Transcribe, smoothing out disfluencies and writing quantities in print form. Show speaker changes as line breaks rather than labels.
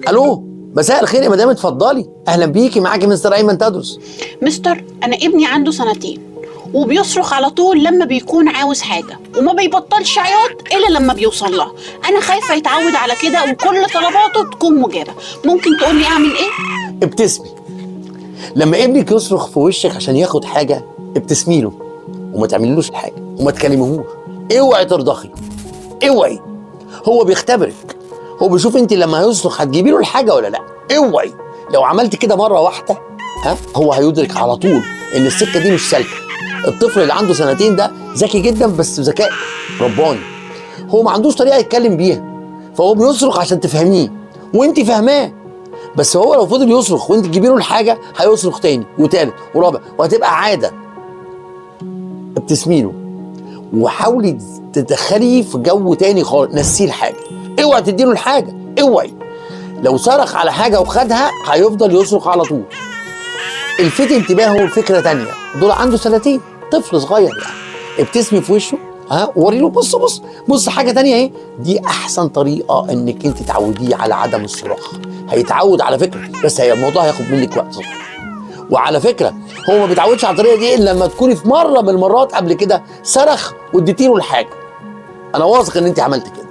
الو، مساء الخير يا مدام، اتفضلي. اهلا بيكي، معاكي مستر ايمن تدرس.
مستر، أنا ابني عنده 2 سنين وبيصرخ على طول لما بيكون عاوز حاجة، وما بيبطلش عياط إلا لما بيوصل لها. أنا خايفة يتعود على كده وكل طلباته تكون مجابة. ممكن تقولي أعمل إيه؟
ابتسمي. لما ابنك يصرخ في وشك عشان ياخد حاجه، ابتسمي له وما تعمليلوش الحاجه وما تكلميهوش. اوعي ترضخي، اوعي. هو بيختبرك، هو بيشوف انت لما هيصرخ هتجيبي له الحاجه ولا لا. اوعي. لو عملت كده مره واحده هو هيدرك على طول ان السكه دي مش سالكه. الطفل اللي عنده 2 سنين ده ذكي جدا، بس ذكاء رباني. هو ما عندوش طريقه يتكلم بيها، فهو بيصرخ عشان تفهميه وانت فاهماه. بس هو لو فضل يصرخ وانت تجيبي له الحاجه هيصرخ تاني وتالت ورابع وهتبقى عاده. ابتسمي له وحاولي تدخليه في جو تاني خالص، نسيه الحاجه. اوعي تديله الحاجه، اوعي. لو صرخ على حاجه وخدها هيفضل يصرخ على طول. الفت انتباهه لفكره تانيه، دول عنده 2 سنين، طفل صغير يعني. ابتسمي في وشه، وري له بص بص بص حاجه تانيه اهي. دي احسن طريقه انك انت تعوديه على عدم الصراخ. هيتعود على فكره، بس هي الموضوع هياخد منك وقت صغير. وعلى فكره هو ما بيتعودش على الطريقه دي الا لما تكوني في مره من المرات قبل كده صرخ واديتي له الحاجه. انا واثق ان انت عملت كده.